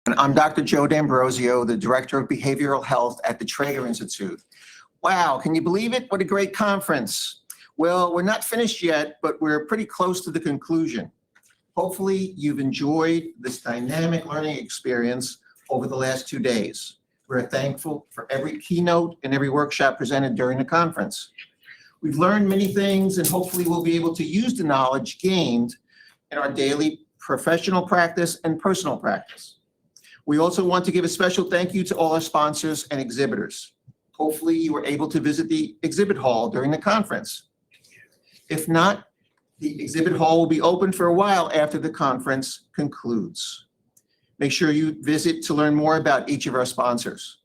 I'm Dr. Joe D'Ambrosio, the Director of Behavioral Health at the Traeger Institute. Wow, can you believe it? What a great conference. Well, we're not finished yet, but we're pretty close to the conclusion. Hopefully, you've enjoyed this dynamic learning experience over the last 2 days. We're thankful for every keynote and every workshop presented during the conference. We've learned many things, and hopefully we'll be able to use the knowledge gained in our daily professional practice and personal practice. We also want to give a special thank you to all our sponsors and exhibitors. Hopefully you were able to visit the exhibit hall during the conference. If not, the exhibit hall will be open for a while after the conference concludes. Make sure you visit to learn more about each of our sponsors.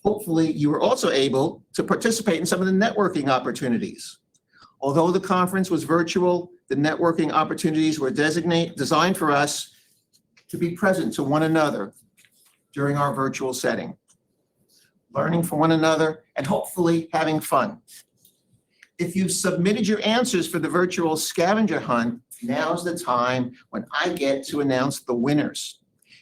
Hopefully you were also able to participate in some of the networking opportunities. Although the conference was virtual, the networking opportunities were designed for us to be present to one another during our virtual setting, learning from one another and hopefully having fun. If you've submitted your answers for the virtual scavenger hunt, now's the time when I get to announce the winners.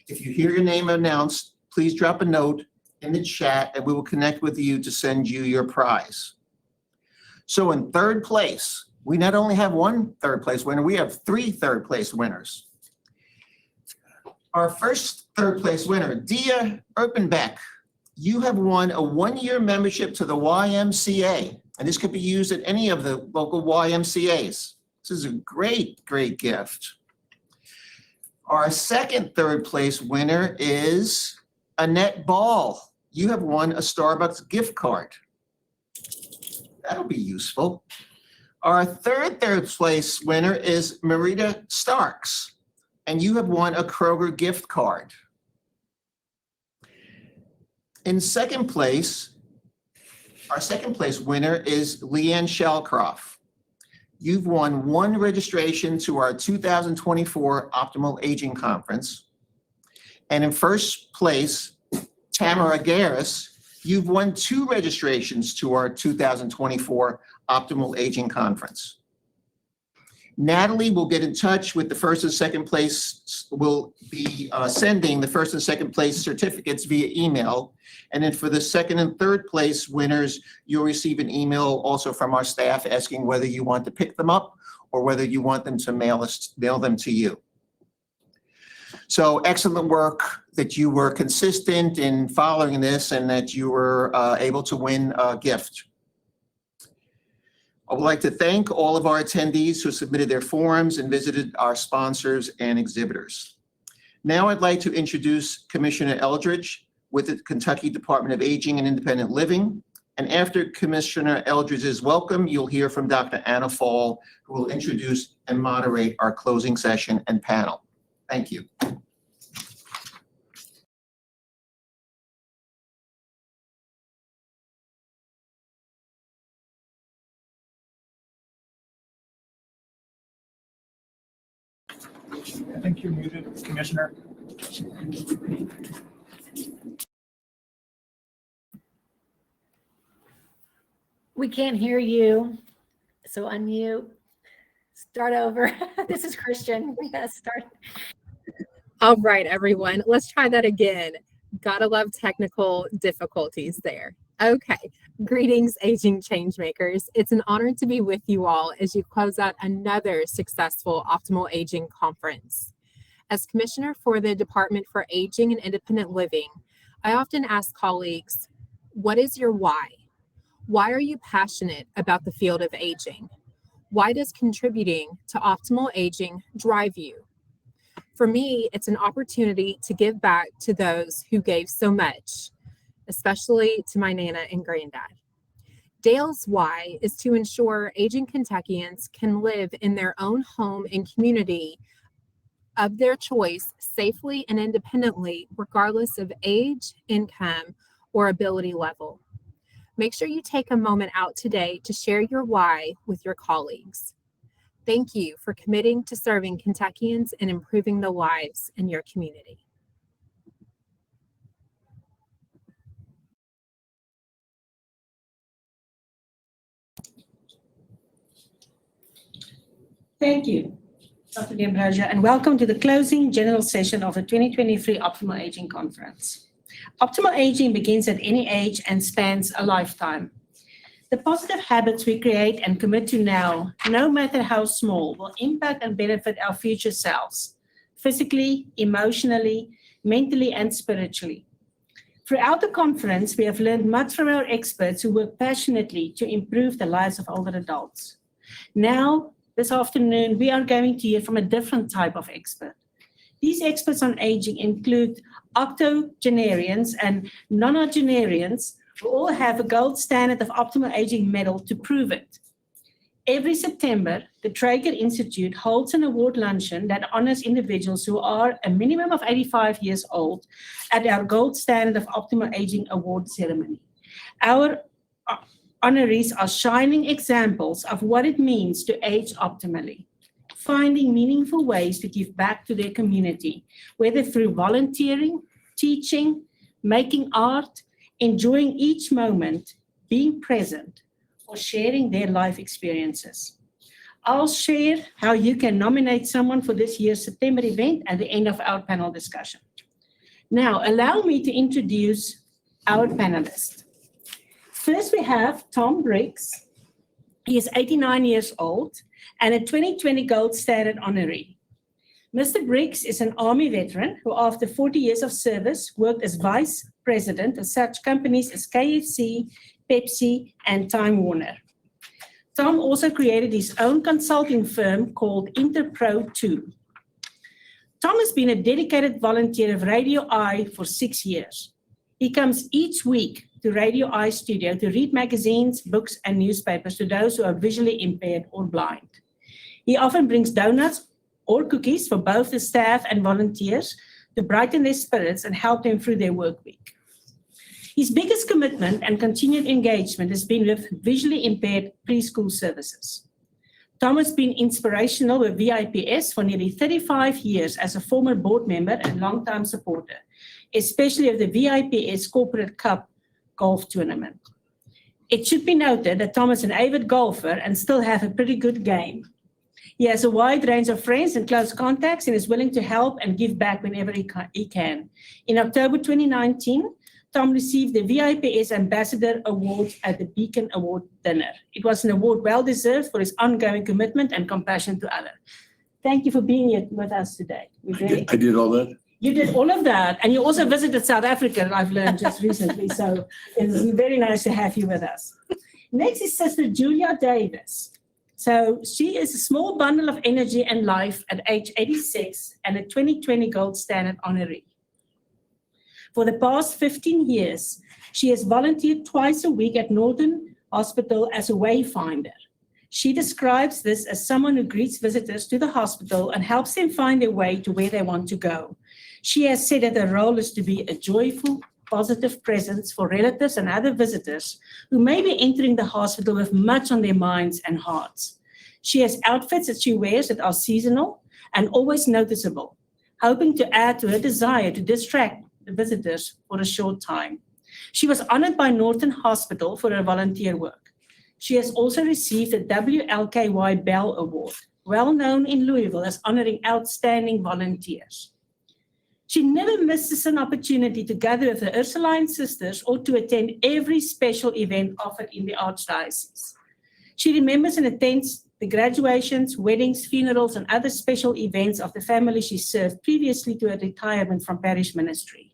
If you hear your name announced, please drop a note in the chat and we will connect with you to send you your prize. So in third place, we not only have one third place winner, we have 3 third place winners. Our first third place winner, Dia Erpenbeck. You have won a 1-year membership to the YMCA, and this could be used at any of the local YMCAs. This is a great, great gift. Our second third place winner is Annette Ball. You have won a Starbucks gift card. That'll be useful. Our third place winner is Marita Starks, and you have won a Kroger gift card. In second place, our second place winner is Leanne Shalcroft. You've won 1 registration to our 2024 Optimal Aging Conference. And in first place, Tamara Garris, you've won 2 registrations to our 2024 Optimal Aging Conference. Natalie will get in touch with the first and second place. We'll be sending the first and second place certificates via email. And then for the second and third place winners, you'll receive an email also from our staff asking whether you want to pick them up or whether you want them to mail them to you. So excellent work that you were consistent in following this and that you were able to win a gift. I would like to thank all of our attendees who submitted their forms and visited our sponsors and exhibitors. Now I'd like to introduce Commissioner Eldridge with the Kentucky Department of Aging and Independent Living. And after Commissioner Eldridge's welcome, you'll hear from Dr. Anna Faul, who will introduce and moderate our closing session and panel. Thank you. I think you're muted, Commissioner. We can't hear you, so unmute. Start over. This is Christian. We gotta start. All right, everyone, let's try that again. Gotta love technical difficulties there. Okay, greetings, aging changemakers. It's an honor to be with you all as you close out another successful Optimal Aging Conference. As Commissioner for the Department for Aging and Independent Living, I often ask colleagues, what is your why? Why are you passionate about the field of aging? Why does contributing to optimal aging drive you? For me, it's an opportunity to give back to those who gave so much, especially to my Nana and Granddad. Dale's why is to ensure aging Kentuckians can live in their own home and community of their choice safely and independently, regardless of age, income, or ability level. Make sure you take a moment out today to share your why with your colleagues. Thank you for committing to serving Kentuckians and improving the lives in your community. Thank you. Dr. D'Ambrosio, and welcome to the closing general session of the 2023 Optimal Aging Conference. Optimal aging begins at any age and spans a lifetime. The positive habits we create and commit to now, no matter how small, will impact and benefit our future selves, physically, emotionally, mentally, and spiritually. Throughout the conference, we have learned much from our experts who work passionately to improve the lives of older adults. Now, this afternoon, we are going to hear from a different type of expert. These experts on aging include octogenarians and nonagenarians who all have a gold standard of optimal aging medal to prove it. Every September, the Traeger Institute holds an award luncheon that honors individuals who are a minimum of 85 years old at our gold standard of optimal aging award ceremony. Our honorees are shining examples of what it means to age optimally, finding meaningful ways to give back to their community, whether through volunteering, teaching, making art, enjoying each moment, being present, or sharing their life experiences. I'll share how you can nominate someone for this year's September event at the end of our panel discussion. Now, allow me to introduce our panelists. First, we have Tom Briggs. He is 89 years old and a 2020 Gold Standard honoree. Mr. Briggs is an Army veteran who, after 40 years of service, worked as vice president of such companies as KFC, Pepsi, and Time Warner. Tom also created his own consulting firm called Interpro 2. Tom has been a dedicated volunteer of Radio I for 6 years. He comes each week to Radio I studio to read magazines, books, and newspapers to those who are visually impaired or blind. He often brings donuts or cookies for both the staff and volunteers to brighten their spirits and help them through their work week. His biggest commitment and continued engagement has been with visually impaired preschool services. Tom has been inspirational with VIPS for nearly 35 years as a former board member and longtime supporter, especially of the VIPS Corporate Cup golf tournament. It should be noted that Tom is an avid golfer and still has a pretty good game. He has a wide range of friends and close contacts and is willing to help and give back whenever he can. In October 2019, Tom received the VIPS Ambassador Award at the Beacon Award dinner. It was an award well-deserved for his ongoing commitment and compassion to others. Thank you for being here with us today. I did all that. You did all of that, and you also visited South Africa, I've learned just recently, so it's very nice to have you with us. Next is Sister Julia Davis. So she is a small bundle of energy and life at age 86 and a 2020 Gold Standard honoree. For the past 15 years, she has volunteered twice a week at Northern Hospital as a wayfinder. She describes this as someone who greets visitors to the hospital and helps them find their way to where they want to go. She has said that her role is to be a joyful, positive presence for relatives and other visitors who may be entering the hospital with much on their minds and hearts. She has outfits that she wears that are seasonal and always noticeable, hoping to add to her desire to distract the visitors for a short time. She was honored by Northern Hospital for her volunteer work. She has also received the WLKY Bell Award, well known in Louisville as honoring outstanding volunteers. She never misses an opportunity to gather with the Ursuline sisters or to attend every special event offered in the Archdiocese. She remembers and attends the graduations, weddings, funerals, and other special events of the family she served previously to her retirement from parish ministry.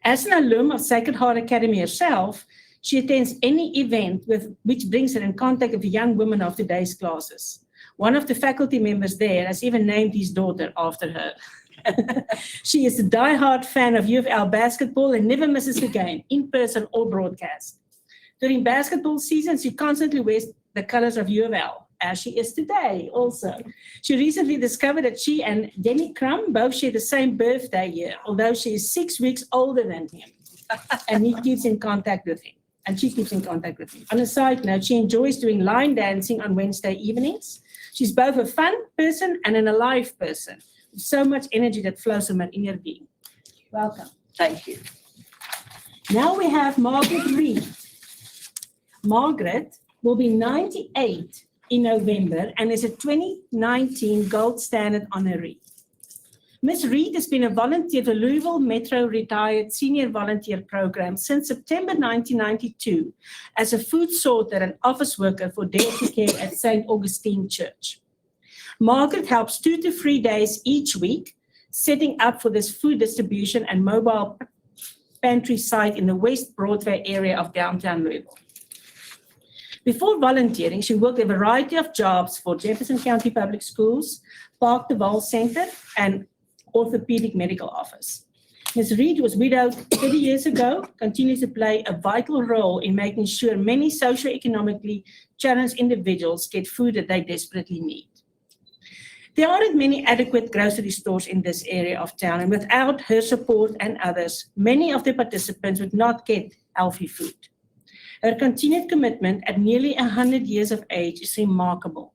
As an alum of Sacred Heart Academy herself, she attends any event which brings her in contact with the young women of today's classes. One of the faculty members there has even named his daughter after her. She is a diehard fan of U of L basketball and never misses a game, in person or broadcast. During basketball season, she constantly wears the colors of U of L, as she is today also. She recently discovered that she and Denny Crum both share the same birthday year, although she is 6 weeks older than him. And he keeps in contact with him. And she keeps in contact with him. On a side note, she enjoys doing line dancing on Wednesday evenings. She's both a fun person and an alive person. With so much energy that flows from her inner being. Welcome. Thank you. Now we have Margaret Reed. Margaret will be 98 in November and is a 2019 Gold Standard honoree. Ms. Reed has been a volunteer for Louisville Metro Retired Senior Volunteer Program since September 1992 as a food sorter and office worker for Deity Care at St. Augustine Church. Margaret helps 2 to 3 days each week, setting up for this food distribution and mobile pantry site in the West Broadway area of downtown Louisville. Before volunteering, she worked a variety of jobs for Jefferson County Public Schools, Park de Waal Center, and Orthopedic Medical Office. Ms. Reed was widowed 30 years ago, continues to play a vital role in making sure many socioeconomically challenged individuals get food that they desperately need. There aren't many adequate grocery stores in this area of town, and without her support and others, many of the participants would not get healthy food. Her continued commitment at nearly 100 years of age is remarkable.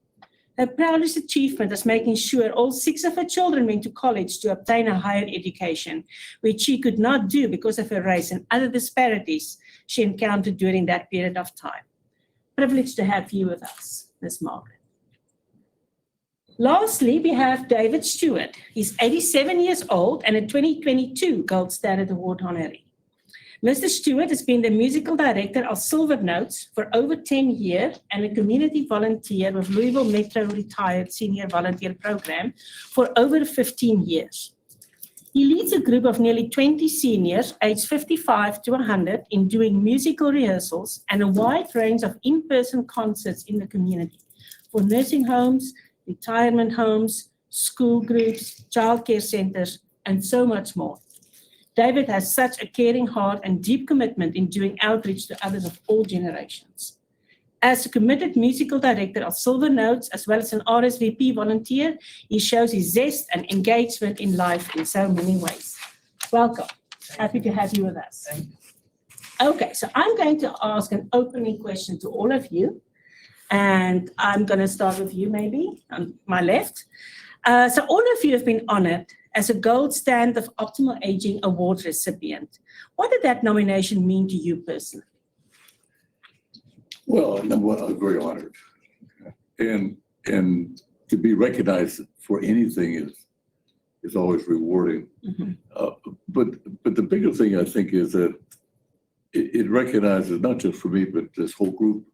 Her proudest achievement is making sure all 6 of her children went to college to obtain a higher education, which she could not do because of her race and other disparities she encountered during that period of time. Privileged to have you with us, Ms. Margaret. Lastly, we have David Stewart. He's 87 years old and a 2022 Gold Standard Award honoree. Mr. Stewart has been the musical director of Silver Notes for over 10 years and a community volunteer with Louisville Metro Retired Senior Volunteer Program for over 15 years. He leads a group of nearly 20 seniors aged 55 to 100 in doing musical rehearsals and a wide range of in-person concerts in the community for nursing homes, retirement homes, school groups, childcare centers, and so much more. David has such a caring heart and deep commitment in doing outreach to others of all generations. As a committed musical director of Silver Notes, as well as an RSVP volunteer, he shows his zest and engagement in life in so many ways. Welcome. Happy to have you with us. Okay, so I'm going to ask an opening question to all of you. And I'm going to start with you, maybe, on my left. So all of you have been honored as a Gold Standard of Optimal Aging Award recipient. What did that nomination mean to you personally? Well, number one, I was very honored. And to be recognized for anything is always rewarding. Mm-hmm. But the bigger thing I think is that it recognizes, not just for me, but this whole group,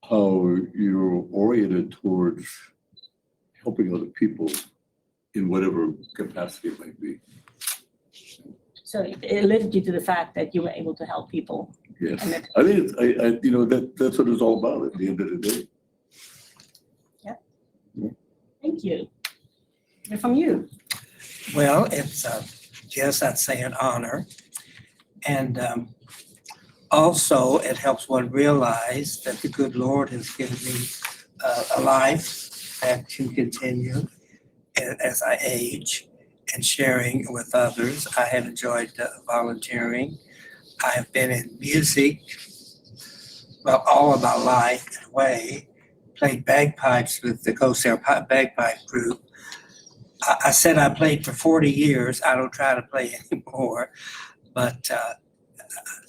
how you're oriented towards helping other people in whatever capacity it might be. So it lifted you to the fact that you were able to help people. Yes, And it- I think that's what it's all about at the end of the day. Thank you. And from you. Well, it's, yes, I'd say an honor. And also, it helps one realize that the good Lord has given me a life that can continue as I age and sharing with others. I have enjoyed volunteering. I have been in music, well, all of my life in a way. Played bagpipes with the Corsair Bagpipe Group. I said I played for 40 years. I don't try to play anymore, but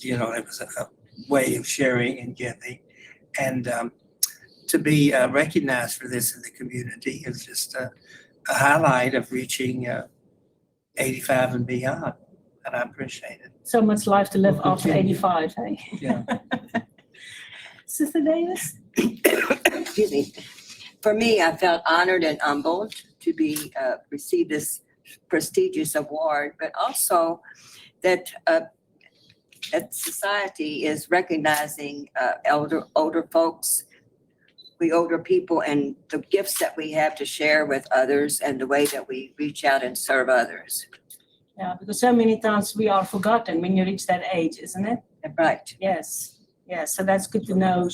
it was a way of sharing and giving. And to be recognized for this in the community is just a highlight of reaching 85 and beyond, and I appreciate it. So much life to live Well, after continue. 85, hey? Yeah. Sister Davis? Excuse me. For me, I felt honored and humbled to be receive this prestigious award, but also that that society is recognizing older folks, we older people, and the gifts that we have to share with others, and the way that we reach out and serve others. Yeah, because so many times we are forgotten when you reach that age, isn't it? Right. Yes. Yes. So that's good to know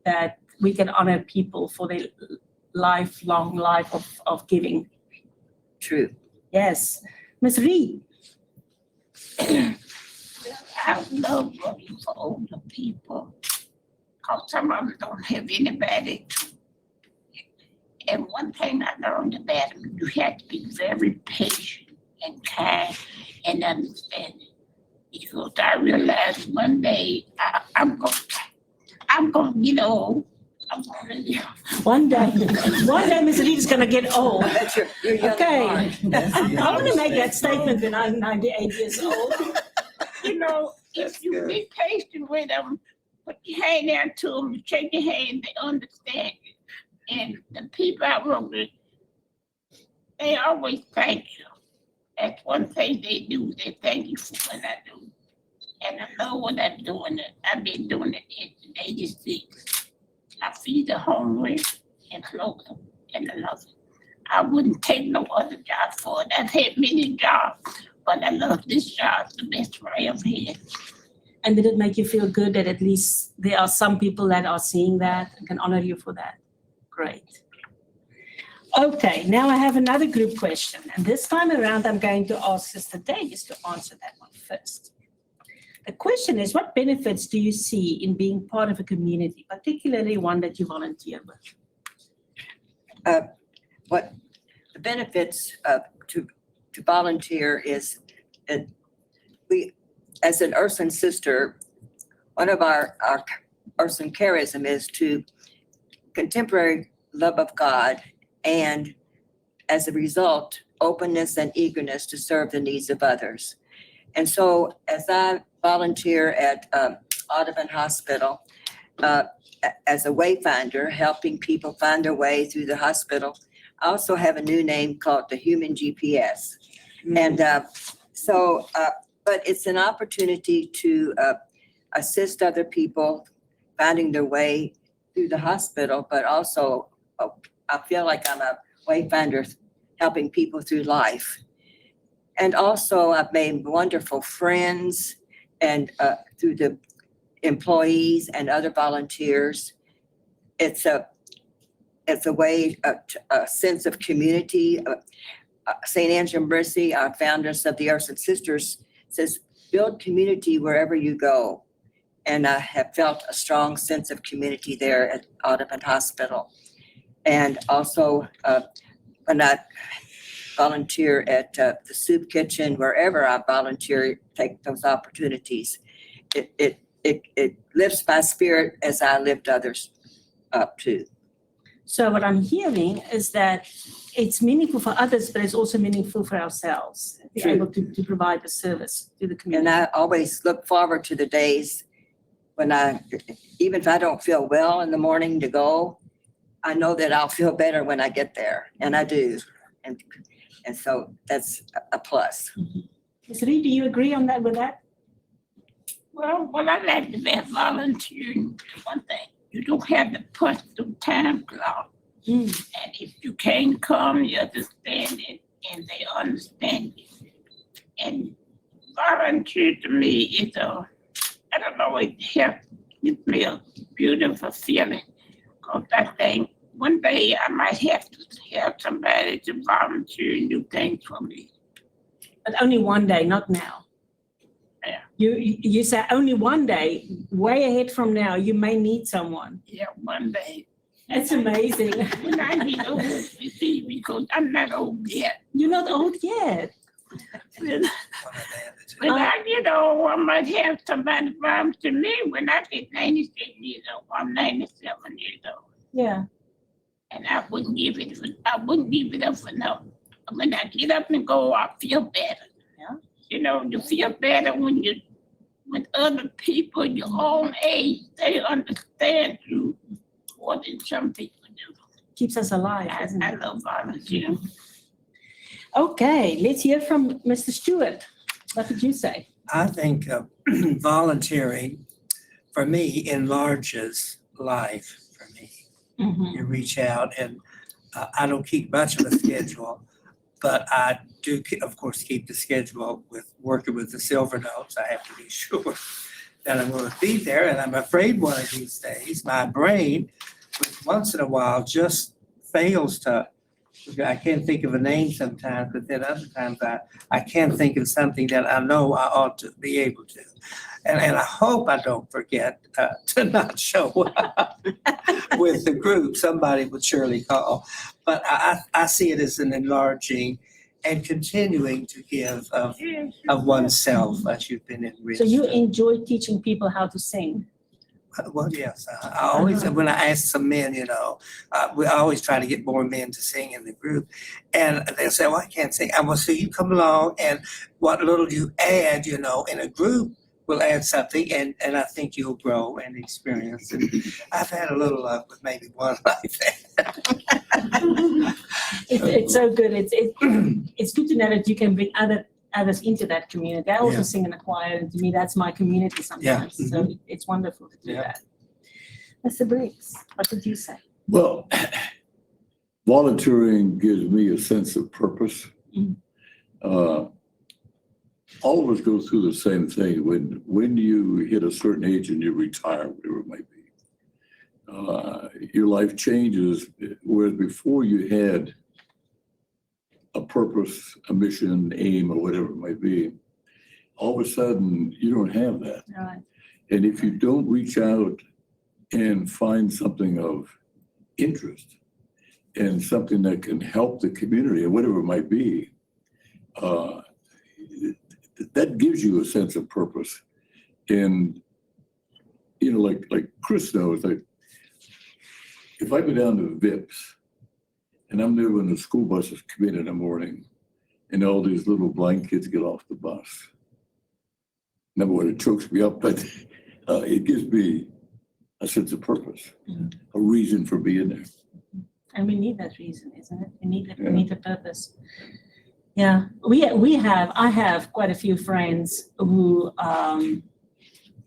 that we can honor people for their lifelong life of giving. True. Yes. Ms. Reed. I love working for older people because some of them don't have anybody. And one thing I learned about them, you have to be very patient and kind and understanding. Because I realized one day I'm gonna get old I'm already, One day, Miss Reed is gonna get old. That's you're young Okay. at heart. I want to make that statement when I'm 98 years old. you know, if you be patient with them, put your hand out to them, shake your hand, they understand you. And the people I work with, they always thank you. That's one thing they do. They thank you for what I do. And I know what I'm doing. I've been doing it in 86. I feed the hungry and clothe them, and I love it. I wouldn't take no other job for it. I've had many jobs, but I love this job the best I ever had. And did it make you feel good that at least there are some people that are seeing that and can honor you for that? Great. Okay, now I have another group question. And this time around, I'm going to ask Sister Davis to answer that one first. The question is, what benefits do you see in being part of a community, particularly one that you volunteer with? What the benefits to volunteer is that we, as an Ursuline sister, one of our Ursuline charism is to contemporary love of God, and as a result, openness and eagerness to serve the needs of others. And so as I volunteer at Audubon Hospital as a wayfinder, helping people find their way through the hospital, I also have a new name called the Human GPS. And but it's an opportunity to assist other people finding their way through the hospital, but also I feel like I'm a wayfinder helping people through life. And also I've made wonderful friends and through the employees and other volunteers. It's a way, a sense of community. St. Andrew Mercy, our founders of the Ursuline Sisters, says, build community wherever you go. And I have felt a strong sense of community there at Audubon Hospital. And also when I volunteer at the soup kitchen, wherever I volunteer, take those opportunities. It lifts my spirit as I lift others up too. So what I'm hearing is that it's meaningful for others, but it's also meaningful for ourselves. Be True. able to provide a service to the And community. I always look forward to the days when even if I don't feel well in the morning to go, I know that I'll feel better when I get there, and I do. And so that's a plus. Ms. Reed, do you agree on that with that? Well, what I like about volunteering, one thing, you don't have to put the time clock. And if you can't come, you understand it, and they understand you. And volunteer to me is I don't know, it helps me feel beautiful feeling. Because I think one day I might have to have somebody to volunteer and do things for me. But only one day, not now. Yeah. You say only one day, way ahead from now, you may need someone. Yeah, one day. That's amazing. When I get old, you see, because I'm not old yet. You're not old yet. When I get old, I might have somebody volunteer me. When I get 96 years old, I'm 97 years old. Yeah. And I wouldn't give it up for nothing. When I get up and go, I feel better. Yeah. You know, you feel better when you with other people your own age, they understand you more than some people do. Keeps us alive, doesn't I it? love volunteering. Okay, let's hear from Mr. Stewart. What did you say? I think volunteering, for me, enlarges life for me. You reach out, and I don't keep much of a schedule, but I do, of course, keep the schedule with working with the silver notes. I have to be sure that I'm going to be there, and I'm afraid one of these days, my brain, once in a while, just fails to, I can't think of a name sometimes, but then other times I can think of something that I know I ought to be able to. And I hope I don't forget to not show up with the group. Somebody would surely call. But I see it as an enlarging and continuing to give of oneself as you've been enriched. So you enjoy teaching people how to sing? Well, yes, I always, when I ask some men, we always try to get more men to sing in the group. And they'll say, well, I can't sing. I will say, you come along and what little you add, in a group will add something and I think you'll grow and experience. And I've had a little luck with maybe one like that. It's so good. It's good to know that you can bring others into that community. I also Yeah. sing in a choir, and to me, that's my community sometimes. Yeah. So it's wonderful to do Yeah. that. Mr. Briggs, what did you say? Well, volunteering gives me a sense of purpose. Mhm. All of us go through the same thing. When you hit a certain age and you retire, whatever it might be, your life changes. Whereas before you had a purpose, a mission, aim, or whatever it might be, all of a sudden you don't have that. All right. And if you don't reach out and find something of interest and something that can help the community or whatever it might be, that gives you a sense of purpose. And, like Chris knows, like if I go down to Vips and I'm there when the school buses come in the morning and all these little blind kids get off the bus. Number one, it chokes me up, but it gives me a sense of purpose, a reason for being there. And we need that reason, isn't it? We need Yeah. we need a purpose. Yeah, I have quite a few friends who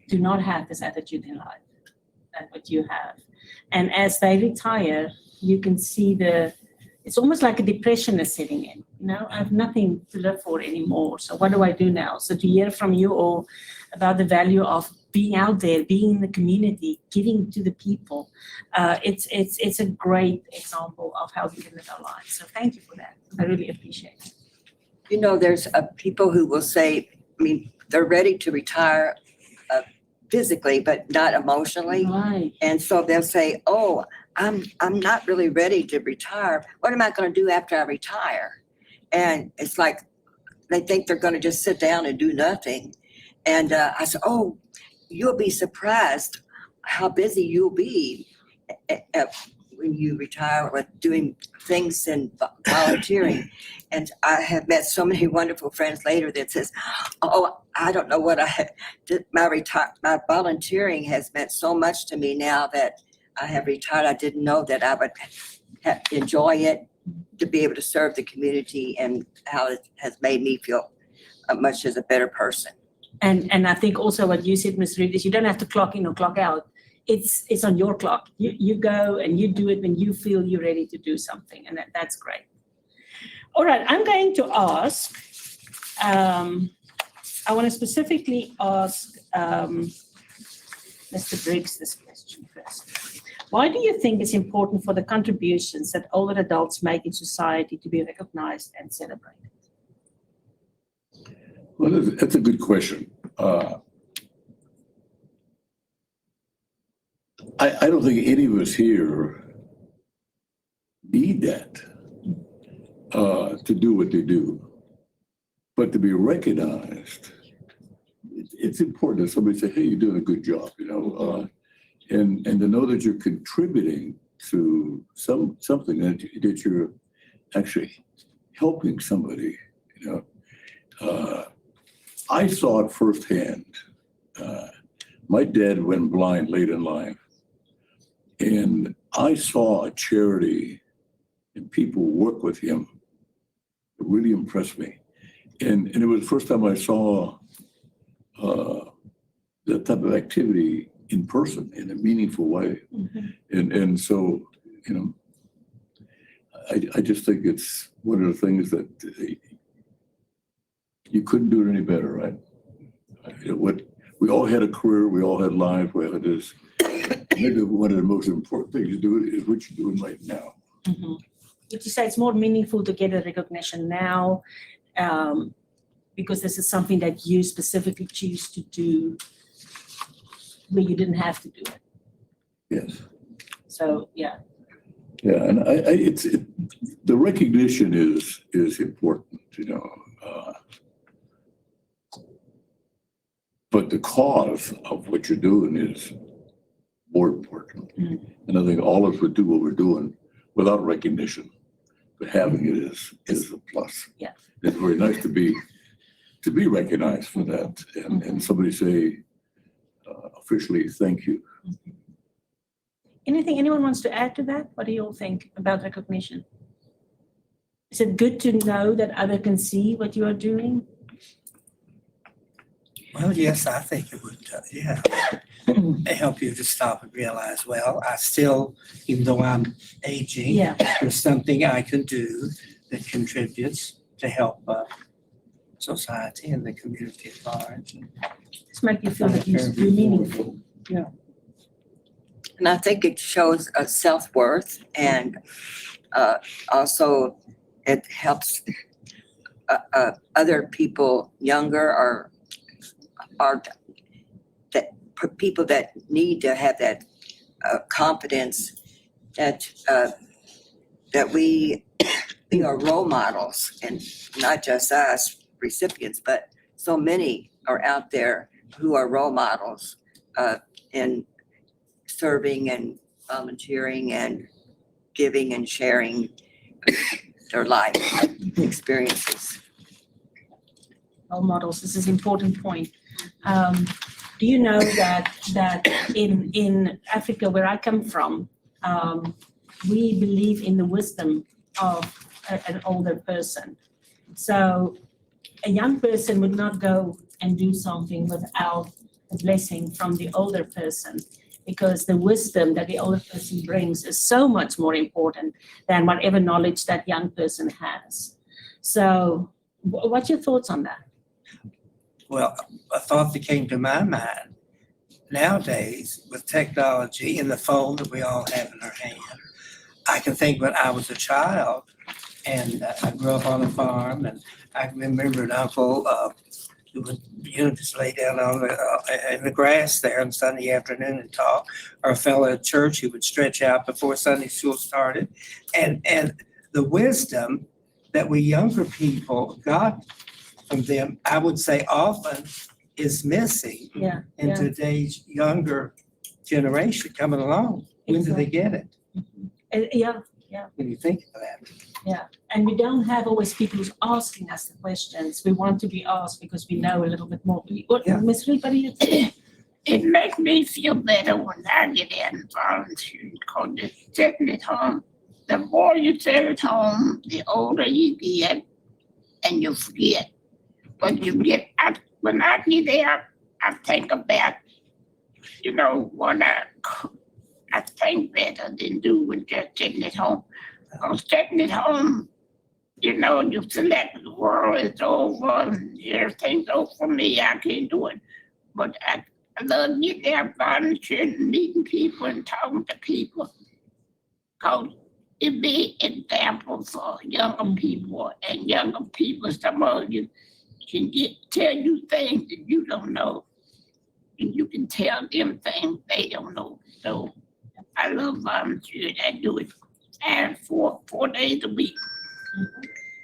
do not have this attitude in life, that what you have. And as they retire, you can see it's almost like a depression is setting in. I have nothing to live for anymore. So what do I do now? So to hear from you all about the value of being out there, being in the community, giving to the people, it's a great example of how we can live our lives. So thank you for that. I really appreciate it. There's people who will say, they're ready to retire physically, but not emotionally. Right. And so they'll say, oh, I'm not really ready to retire. What am I going to do after I retire? And it's like they think they're going to just sit down and do nothing. And I said, oh, you'll be surprised how busy you'll be when you retire with doing things and volunteering. And I have met so many wonderful friends later that says, oh, I don't know what my volunteering has meant so much to me now that I have retired. I didn't know that I would enjoy it, to be able to serve the community, and how it has made me feel much as a better person. And I think also what you said, Ms. Reed, is you don't have to clock in or clock out. It's on your clock. You go and you do it when you feel you're ready to do something, and that's great. All right, I'm going to ask, I want to specifically ask Mr. Briggs this question first. Why do you think it's important for the contributions that older adults make in society to be recognized and celebrated? Well, that's a good question. I don't think any of us here need that to do what they do. But to be recognized, it's important that somebody say, hey, you're doing a good job, and to know that you're contributing to something that you're actually helping somebody, I saw it firsthand. My dad went blind late in life, and I saw a charity and people work with him. It really impressed me. And it was the first time I saw that type of activity in person in a meaningful way. Mm-hmm. And so, I just think it's one of the things that you couldn't do it any better, right? We all had a career, we all had lives, we had this. Maybe one of the most important things to do is what you're doing right now. Mm-hmm. Would you say it's more meaningful to get a recognition now because this is something that you specifically choose to do where you didn't have to do it? Yes. So, yeah. Yeah, and the recognition is important, but the cause of what you're doing more important. Mm. And I think all of us would do what we're doing without recognition, but having it is a plus. Yeah. It's very nice to be recognized for that, and somebody say officially, thank you. Anything anyone wants to add to that? What do you all think about recognition? Is it good to know that others can see what you are doing? Well, yes, I think it would, help you to stop and realize, well, I still, even though I'm aging, Yeah. there's something I can do that contributes to help society and the community at large. Just make you feel that you're meaningful. And I think it shows a self-worth, and also it helps other people younger or that people that need to have that confidence that we are role models, and not just us recipients, but so many are out there who are role models in serving and volunteering and giving and sharing their life experiences. Role models, this is an important point. Do you know that in Africa, where I come from, we believe in the wisdom of an older person. So a young person would not go and do something without a blessing from the older person, because the wisdom that the older person brings is so much more important than whatever knowledge that young person has. So what's your thoughts on that? Well, a thought that came to my mind, nowadays with technology and the phone that we all have in our hand, I can think when I was a child and I grew up on a farm, and I remember an uncle who would, just lay down on in the grass there on Sunday afternoon and talk, or a fellow at church who would stretch out before Sunday school started. And the wisdom that we younger people got from them, I would say often is missing in today's younger generation coming along. When do they get it? When you think of that. And we don't have always people who's asking us the questions. We want to be asked because we know a little bit more. Ms. Reed, what do you think? It makes me feel better when I get involved because it's sitting at home. The more you sit at home, the older you get, and you forget. But you get out, when I get there, I think about, what I think better than do with just sitting at home. Because sitting at home, you feel like the world is over and everything's over for me. I can't do it. But I love getting there, volunteering, meeting people and talking to people. Because it be example for younger people, and younger people, some of you can tell you things that you don't know. And you can tell them things they don't know. So I love volunteering. I do it 4 days a week.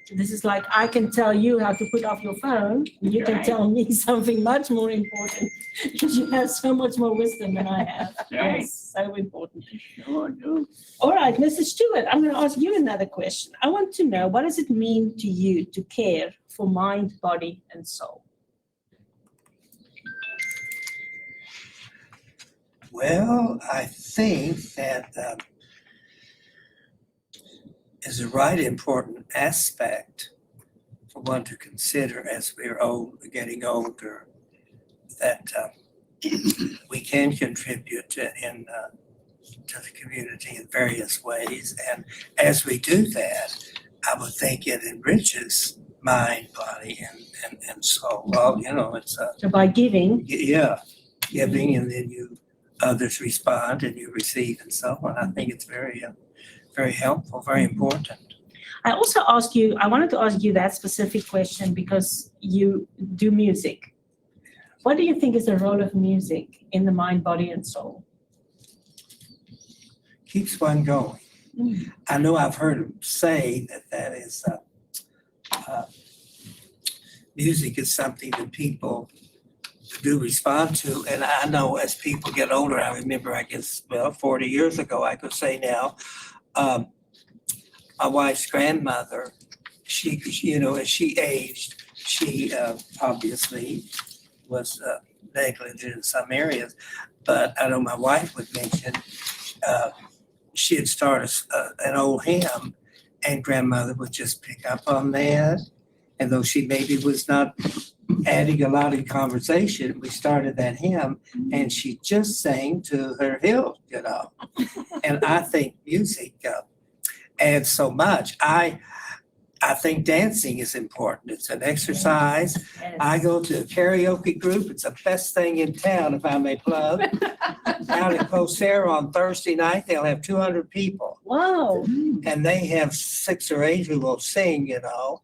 So this is like, I can tell you how to put off your phone, and you can Right. tell me something much more important, because you have so much more wisdom than I have. Right. Yes, so important. Sure do. All right, Mr. Stewart, I'm going to ask you another question. I want to know, what does it mean to you to care for mind, body, and soul? Well, I think that is a right important aspect for one to consider as we're getting older, that we can contribute to the community in various ways. And as we do that, I would think it enriches mind, body, and soul. Well, it's So by giving, giving, and then others respond and you receive and so on. I think it's very helpful, very important. I wanted to ask you that specific question because you do music. What do you think is the role of music in the mind, body, and soul? Keeps one going. I know I've heard them say that is music is something that people do respond to. And I know as people get older, I remember, I guess, well, 40 years ago, I could say now, my wife's grandmother, she, you know, as she aged, she obviously was negligent in some areas. But I know my wife would mention, she had started an old hymn, and grandmother would just pick up on that. And though she maybe was not adding a lot of conversation, we started that hymn and she just sang to her hill, you know. And I think music adds so much. I think dancing is important. It's an exercise. I go to a karaoke group. It's the best thing in town, if I may plug. Out at Cosera on Thursday night, they'll have 200 people. Wow. And they have 6 or 8 who will sing, you know.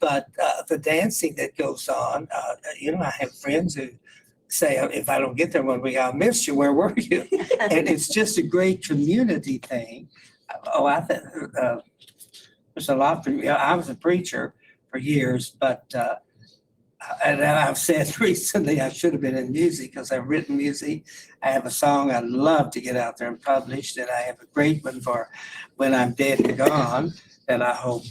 But the dancing that goes on, you know, I have friends who say, if I don't get there one week, I missed you. Where were you? And it's just a great community thing. Oh, I think there's a lot for me. I was a preacher for years, but and I've said recently I should have been in music because I've written music. I have a song I'd love to get out there and published, and I have a great one for when I'm dead and gone that I hope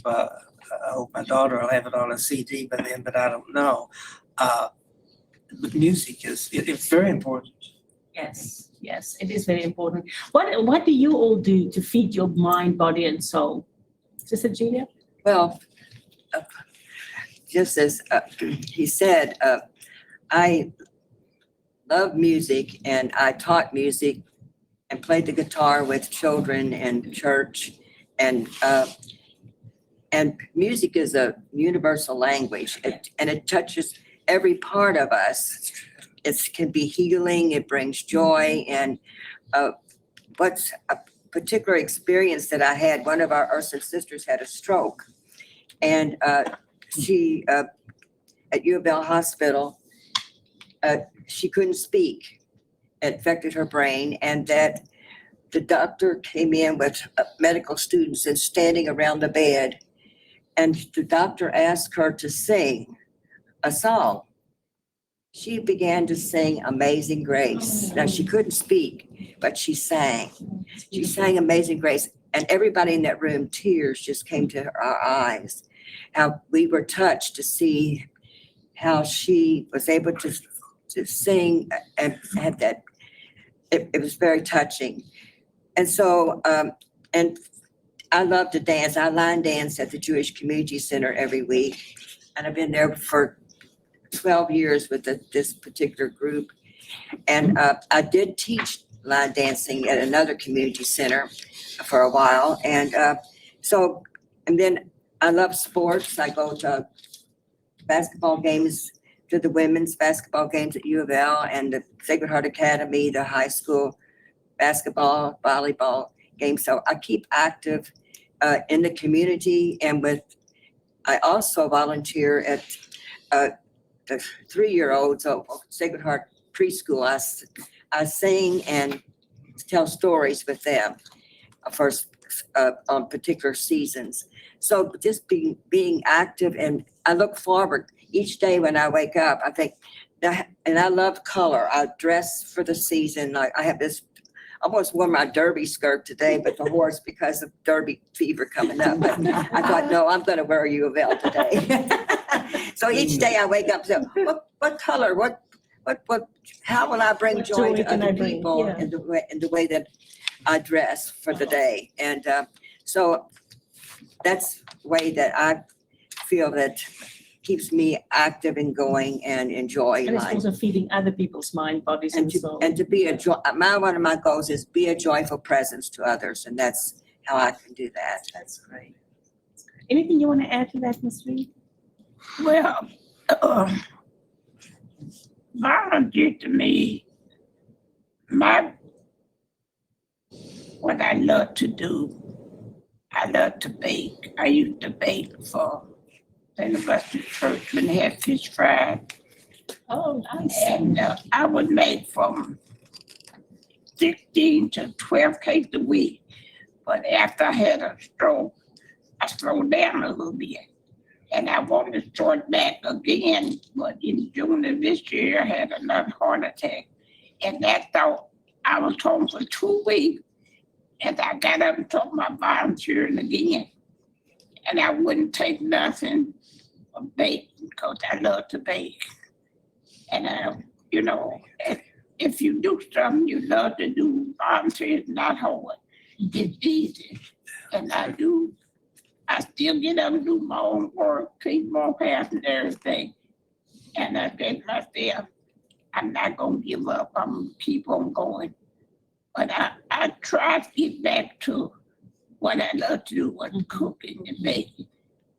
my daughter will have it on a CD by then, but I don't know. But music it's very important. Yes, yes, it is very important. What do you all do to feed your mind, body, and soul? Sister Julia? Well, just as he said, I love music and I taught music and played the guitar with children in church. And music is a universal language and it touches every part of us. It can be healing, it brings joy. And what's a particular experience that I had, one of our Urson sisters had a stroke. And she, at U of L Hospital, she couldn't speak. It affected her brain, and that the doctor came in with medical students and standing around the bed. And the doctor asked her to sing a song. She began to sing Amazing Grace. Now, she couldn't speak, but she sang. She sang Amazing Grace. And everybody in that room, tears just came to our eyes. How we were touched to see how she was able to sing and had that. It was very touching. And so, and I love to dance. I line dance at the Jewish Community Center every week. And I've been there for 12 years with this particular group. And I did teach line dancing at another community center for a while. And and then I love sports. I go to basketball games, to the women's basketball games at U of L and the Sacred Heart Academy, the high school basketball, volleyball games. So I keep active in the community. And I also volunteer at the 3-year-olds of Sacred Heart Preschool. I sing and tell stories with them on particular seasons. So just being active, and I look forward each day when I wake up. I think and I love color. I dress for the season. I have this, almost wore my derby skirt today, but the horse because of derby fever coming up. But I thought, no, I'm going to wear U of L today. So each day I wake up, so what color, how will I bring joy to other people in the way that I dress for the day? And so that's the way that I feel that keeps me active and going and enjoy And it's life. also feeding other people's mind, bodies, and soul. And to be one of my goals is be a joyful presence to others, and that's how I can do that. That's great. Anything you want to add to that, Ms. Reed? Well, volunteer to me, what I love to do, I love to bake. I used to bake for the University Church when they had fish fry. Oh, nice. And I would make from 16 to 12 cakes a week. But after I had a stroke, I slowed down a little bit. And I want to start back again, but in June of this year, I had another heart attack. And that thought, I was home for 2 weeks, and I got up and told my volunteering again. And I wouldn't take nothing but bake, because I love to bake. And, you know, if you do something you love to do, volunteer is not hard. It's easy. And I still get up and do my own work, keep my path and everything. And I said to myself, I'm not going to give up. I'm going to keep on going. But I try to get back to what I love to do, was cooking and baking.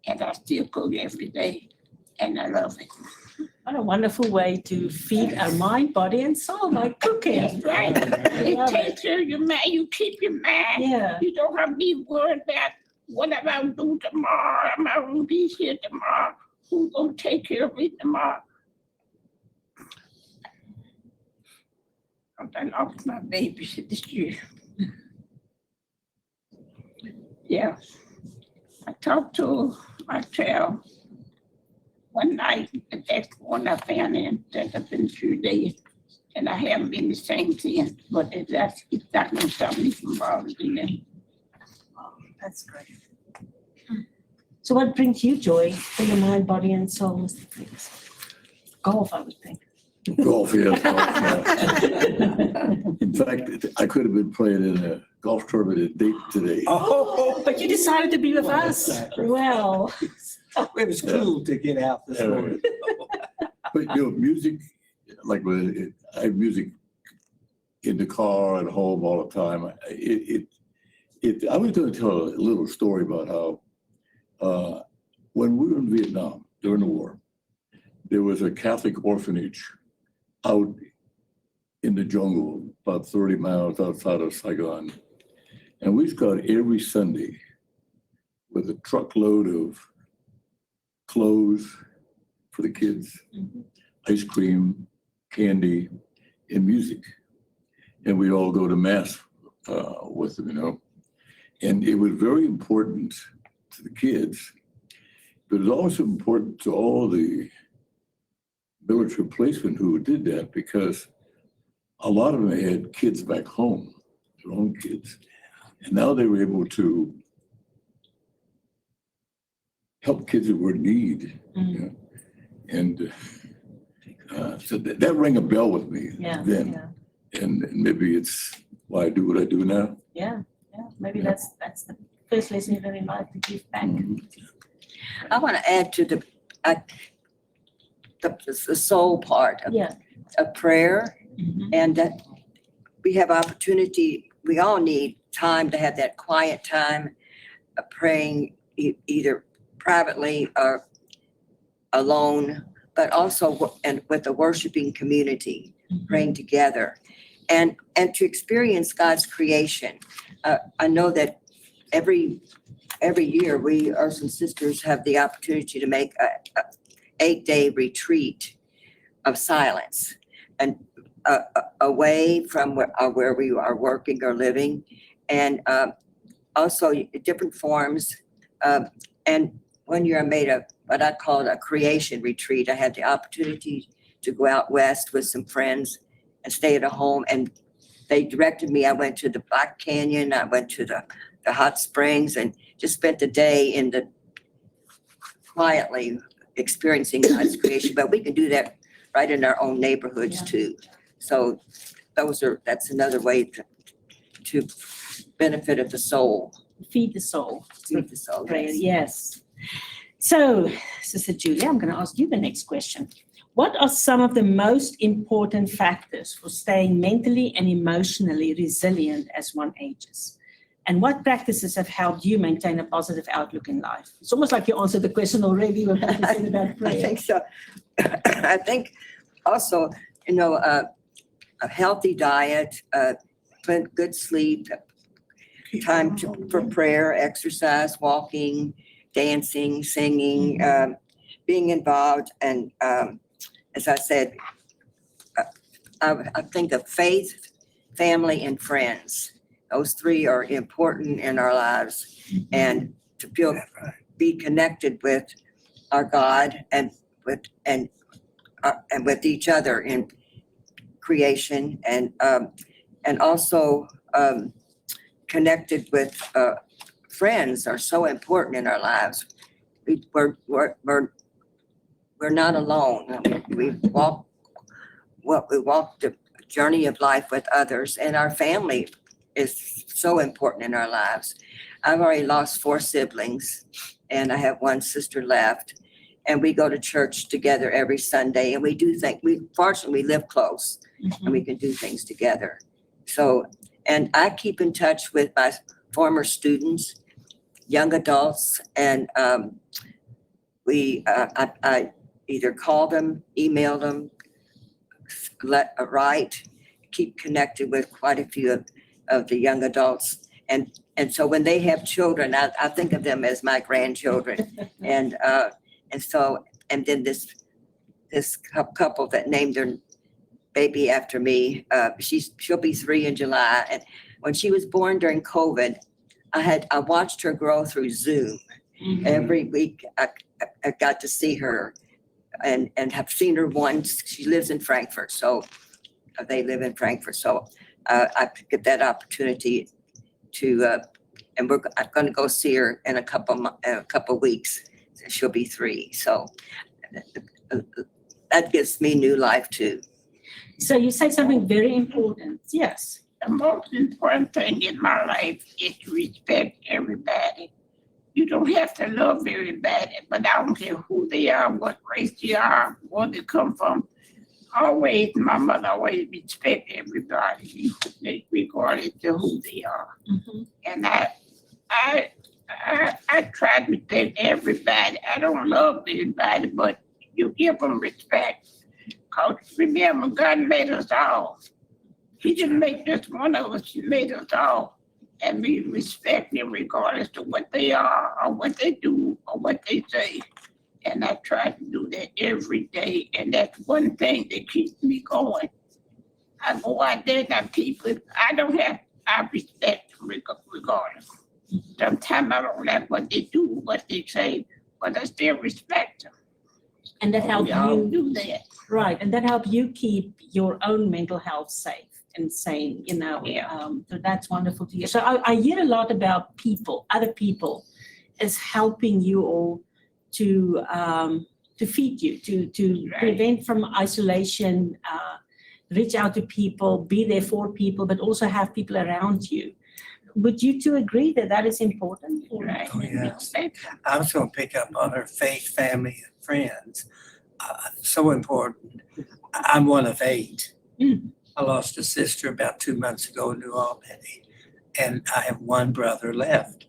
And I still cook every day, and I love it. What a wonderful way to feed our mind, body, and soul by cooking. That's right. It takes care of your mind. You keep your mind. Yeah. You don't have to be worried about what am I going to do tomorrow? Am I going to be here tomorrow? Who's going to take care of me tomorrow? I lost my baby this year. Yeah. I talked to my child one night. The next one I found in that I've been 2 days. And I haven't been the same since. But it's not going to stop me from bothering them. Oh, that's great. So what brings you joy for your mind, body, and soul, Mr. Briggs? Golf, I would think. Golf, yes. In fact, I could have been playing in a golf tournament at Dayton today. Oh, But you decided to be with us. Well, it was cool to get out this morning. But you know, music, like I have music in the car at home all the time. I was going to tell a little story about how when we were in Vietnam during the war, there was a Catholic orphanage out in the jungle, about 30 miles outside of Saigon. And we used to go out every Sunday with a truckload of clothes for the kids, ice cream, candy, and music. And we'd all go to mass with them, you know. And it was very important to the kids, but it was also important to all the military policemen who did that, because a lot of them had kids back home, their own kids. And now they were able to help kids that were in need. You know? And so that rang a bell with me then. yeah. And maybe it's why I do what I do now. Yeah. Maybe that's the first lesson you've learned in life, to give back. I want to add to the soul part of prayer, and that we have opportunity. We all need time to have that quiet time of praying, either privately or alone, but also with a worshiping community, praying together, and to experience God's creation. I know that every year we, Earths and Sisters, have the opportunity to make a 8-day retreat of silence, and away from where we are working or living, and also different forms. And one year I made what I called a creation retreat. I had the opportunity to go out west with some friends and stay at a home, and they directed me. I went to the Black Canyon, I went to the hot springs, and just spent the day quietly experiencing God's creation. But we can do that right in our own neighborhoods too. So that's another way to benefit of the soul. Feed the soul. Feed the soul. Prayer, yes. So, Sister Julia, I'm going to ask you the next question. What are some of the most important factors for staying mentally and emotionally resilient as one ages? And what practices have helped you maintain a positive outlook in life? It's almost like you answered the question already when you said about prayer. I think so. I think also, a healthy diet, good sleep, time for prayer, exercise, walking, dancing, singing, being involved. And as I said, I think of faith, family, and friends. Those three are important in our lives, and to be connected with our God and with each other in creation, and also connected with friends are so important in our lives. We're not alone. We walk the journey of life with others, and our family is so important in our lives. I've already lost 4 siblings, and I have 1 sister left. And we go to church together every Sunday, and we do think fortunately we live close, and we can do things together. So, and I keep in touch with my former students, young adults, and I either call them, email them, write, keep connected with quite a few of the young adults. And so when they have children, I think of them as my grandchildren. And then this couple that named their baby after me, she'll be 3 in July. And when she was born during COVID, I watched her grow through Zoom. Every week. I got to see her and have seen her once. She lives in Frankfurt, so they live in Frankfurt. So I get that opportunity to, and I'm going to go see her in a couple weeks. She'll be 3. So that gives me new life too. So you say something very important. Yes. The most important thing in my life is to respect everybody. You don't have to love everybody, but I don't care who they are, what race they are, where they come from. Always, my mother always respect everybody, regardless of who they are. And I try to respect everybody. I don't love everybody, but you give them respect. Because remember, God made us all. He didn't make just one of us, He made us all. And we respect them regardless of what they are or what they do or what they say. And I try to do that every day. And that's one thing that keeps me going. I go out there and people, I respect them regardless. Sometimes I don't like what they do, what they say, but I still respect them. And that helps We all you, do that. right, and that helps you keep your own mental health safe and sane, so that's wonderful to hear. So I hear a lot about other people as helping you all to feed you, to Right. prevent from isolation, reach out to people, be there for people, but also have people around you. Would you two agree that that is important? Right. Oh, yes. I was going to pick up on her faith, family, and friends. So important. I'm one of 8. I lost a sister about 2 months ago in New Albany, and I have 1 brother left.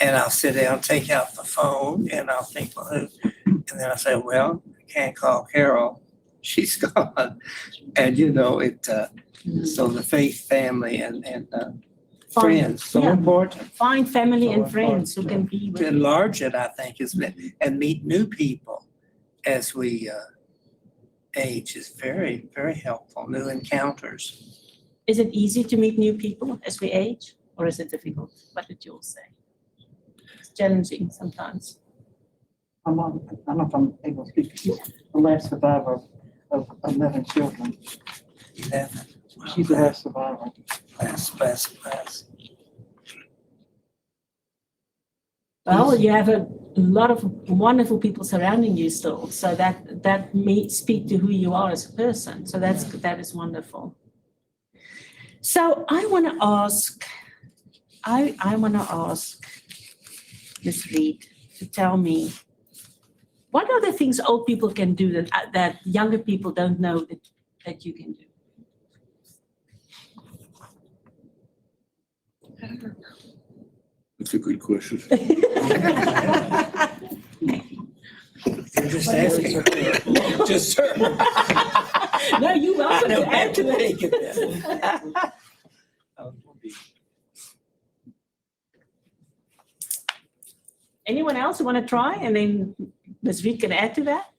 And I'll sit down, take out the phone, and I'll think, well, who? And then I say, well, I can't call Carol. She's gone. And so the faith, family, and friends, so important. Find family So and friends who important. can be with To you. enlarge it, I think, and meet new people as we age is very, very helpful. New encounters. Is it easy to meet new people as we age, or is it difficult? What did you all say? It's challenging sometimes. I don't know if I'm able to speak. The last survivor of 11 children. 11. She's the last survivor. Bless. Well, you have a lot of wonderful people surrounding you still, so that may speak to who you are as a person. So that is wonderful. So I want to ask Ms. Reed to tell me, what are the things old people can do that younger people don't know that you can do? That's a good question. You're just asking. Just her. No, you're welcome I to don't add have to to it. take it. Anyone else who want to try, and then Ms. Reed can add to that?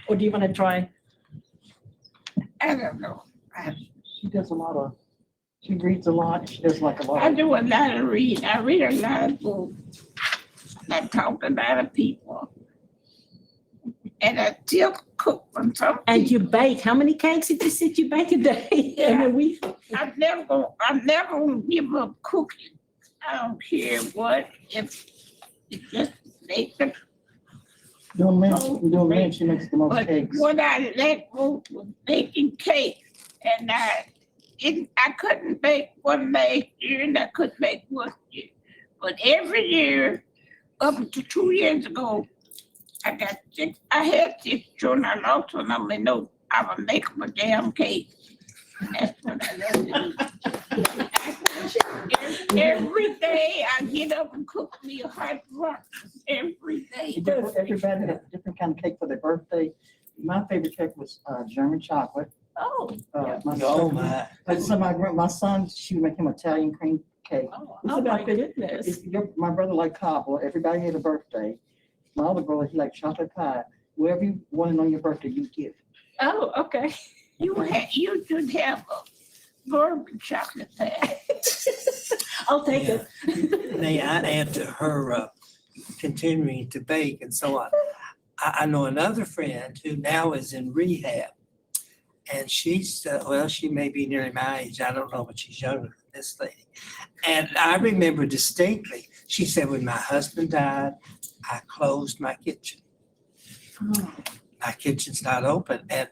Or do you want to try? I don't know. She reads a lot. She does like a lot. I do a lot of reading. I read a lot of books. I talk to a lot of people. and I still cook from some. And you bake. How many cakes did you say you bake a day in a week? I'm never gonna give up cooking. I don't care what, if it just make the, Doing mint, she makes the most but cakes. what I let go was baking cake. And I couldn't bake one last year and I couldn't bake one year. But every year, up to 2 years ago, I had 6 children. I lost one of them. No, I would make them a damn cake. That's what I love to do. Every day I get up and cook me a hot breakfast every day. Everybody had a different kind of cake for their birthday. My favorite cake was German chocolate. Oh, Oh, my. But so my son, she would make him Italian cream cake. oh my goodness. My brother liked cobbler. Everybody had a birthday. My other brother, he liked chocolate pie. Whatever you wanted on your birthday, you give. Oh, okay. You should have a bourbon chocolate pie. I'll take it. May I add to her continuing to bake and so on? I know another friend who now is in rehab. And she's, she may be nearly my age. I don't know, but she's younger than this lady. And I remember distinctly, she said, when my husband died, I closed my kitchen. Oh. My kitchen's not open. And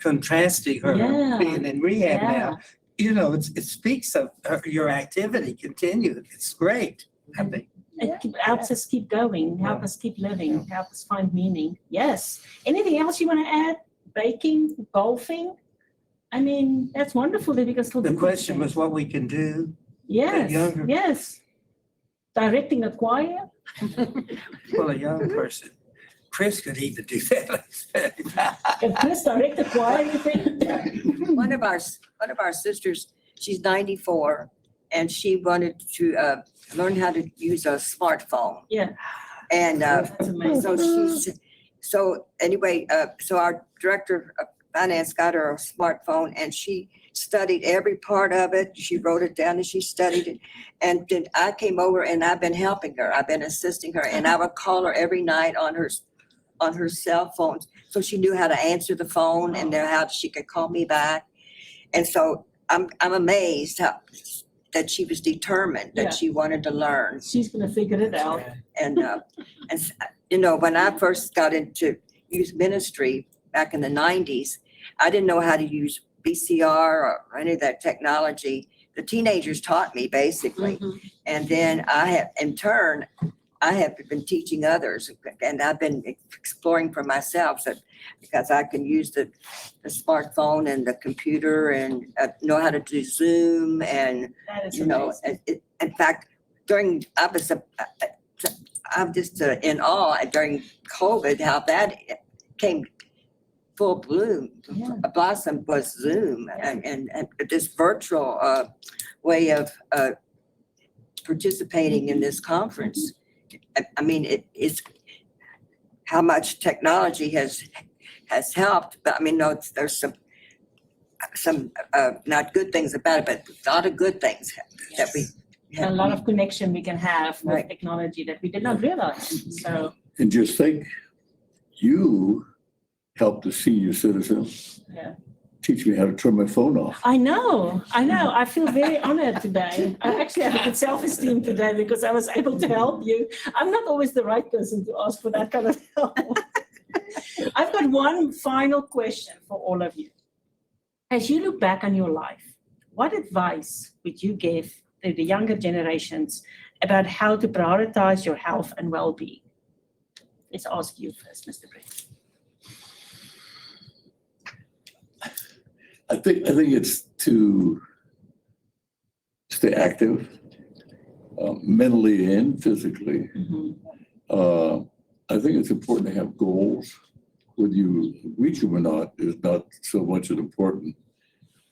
contrasting her Yeah. being in rehab Yeah. now, you know, it speaks of your activity continued. It's great. I think. It helps us keep going, help us keep living, help us find meaning. Yes. Anything else you want to add? Baking, golfing? I mean, that's wonderful that you can still do The these question was things. what we can do. Yes, younger- yes. Directing a choir? Well, a young person. Chris could even do that. Can Chris direct a choir, you think? One of our sisters, she's 94, and she wanted to learn how to use a smartphone. Yeah. And That's amazing. so anyway, so our director of finance got her a smartphone and she studied every part of it. She wrote it down and she studied it. And then I came over and I've been helping her. I've been assisting her and I would call her every night on her cell phone. So she knew how to answer the phone and know how she could call me back. And so I'm amazed that she was determined, Yeah. that she wanted to learn. She's gonna figure it out. And you know, when I first got into youth ministry back in the 90s, I didn't know how to use VCR or any of that technology. The teenagers taught me basically. Mhm. And then in turn, I have been teaching others and I've been exploring for myself because I can use the smartphone and the computer and know how to do Zoom and, That is you know, amazing. in fact, I'm just in awe during COVID, how that came full bloom. Yeah. A blossom was Zoom and this virtual way of participating in this conference. I mean, it's how much technology has helped, but I mean, no, there's some not good things about it, but a lot of good things that we. A lot of connection we can have with Right. technology that we did not realize. So, And just think, you helped a senior citizen yeah. teach me how to turn my phone off. I know. I feel very honored today. I actually have a good self-esteem today because I was able to help you. I'm not always the right person to ask for that kind of help. I've got one final question for all of you. As you look back on your life, what advice would you give to the younger generations about how to prioritize your health and well-being? Let's ask you first, Mr. Briggs. I think it's to stay active, mentally and physically. I think it's important to have goals. Whether you reach them or not is not so much as important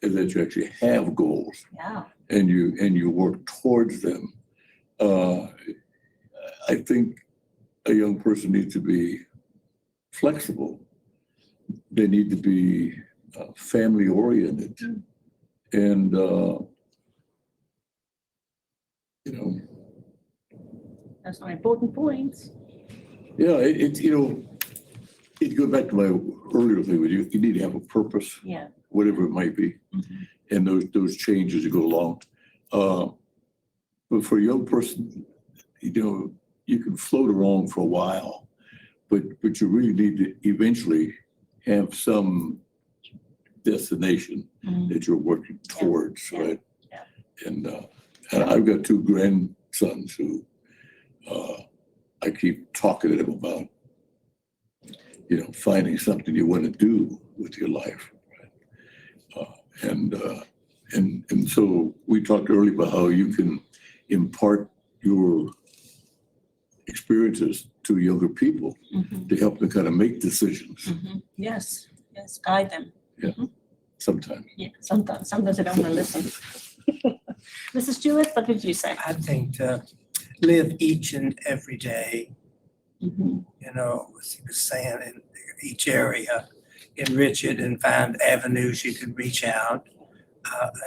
as that you actually have goals Yeah. and you work towards them. I think a young person needs to be flexible. They need to be family oriented, and you know, That's an important point. yeah, it's it goes back to my earlier thing with you need to have a purpose, Yeah. whatever it might be. Mhm. And those changes that go along. But for a young person, you can float around for a while, but you really need to eventually have some destination Mhm. that you're working towards, Yeah. right? Yeah. And I've got 2 grandsons who I keep talking to them about, finding something you want to do with your life. Right? And so we talked earlier about how you can impart your experiences to younger people Mhm. to help them kind of make decisions Mhm. Yes, guide them. sometimes. Yeah, sometimes they don't want to listen. Mrs. Stewart, what would you say? I think to live each and every day, Mhm. as he was saying, in each area, enrich it and find avenues you can reach out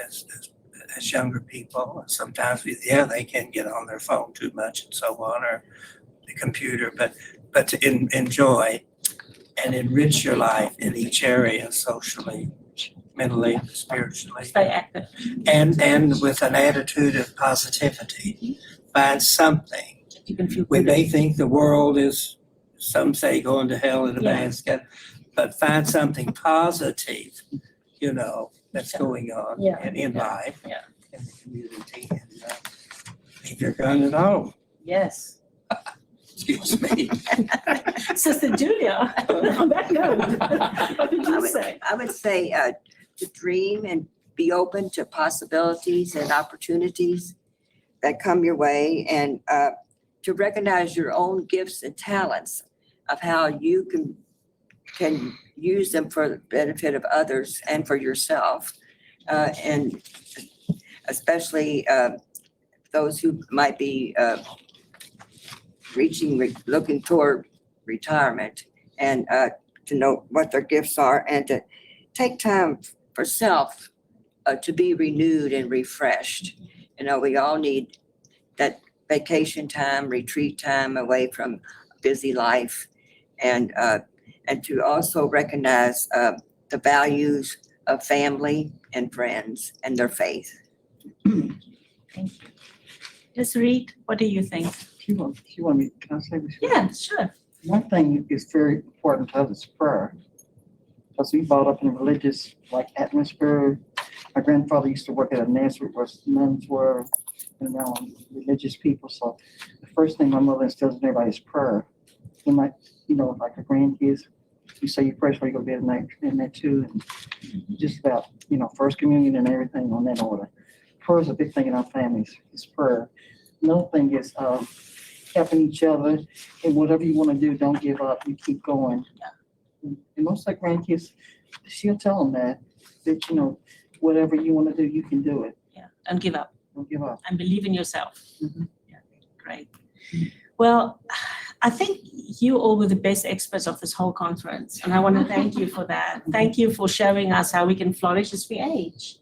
as younger people. Sometimes, they can get on their phone too much and so on, or the computer, but to enjoy and enrich your life in each area, socially, mentally, spiritually, Stay active. and with an attitude of positivity. Find something. You can feel We good. may think the world is, some say, going to hell in a Yeah. basket, but find something positive, that's going on Yeah. in life, Yeah. in the community, and leave your gun at home. Yes. Excuse me. Sister Julia, on that note, what did you say? I would say to dream and be open to possibilities and opportunities that come your way, and to recognize your own gifts and talents of how you can use them for the benefit of others and for yourself, and especially those who might be looking toward retirement, and to know what their gifts are, and to take time for self to be renewed and refreshed. We all need that vacation time, retreat time away from a busy life, and to also recognize the values of family and friends and their faith. Thank you. Ms. Reed, what do you think? She want me, can I say this? Yeah, sure. One thing is very important to us is prayer. Because we brought up in a religious atmosphere. My grandfather used to work at a Nazareth where nuns were, religious people. So the first thing my mother instills in everybody is prayer. And like her grandkids, you say you pray before you go to bed at night, and that too. And just about, first communion and everything on that order. Prayer is a big thing in our families, is prayer. Another thing is helping each other, and whatever you want to do, don't give up. You keep going. And most of the grandkids, she'll tell them that whatever you want to do, you can do it. Yeah, don't give up Don't give up. and believe in yourself. Mhm. Yeah, great. Well, I think you all were the best experts of this whole conference, and I want to thank you for that. Thank you for showing us how we can flourish as we age.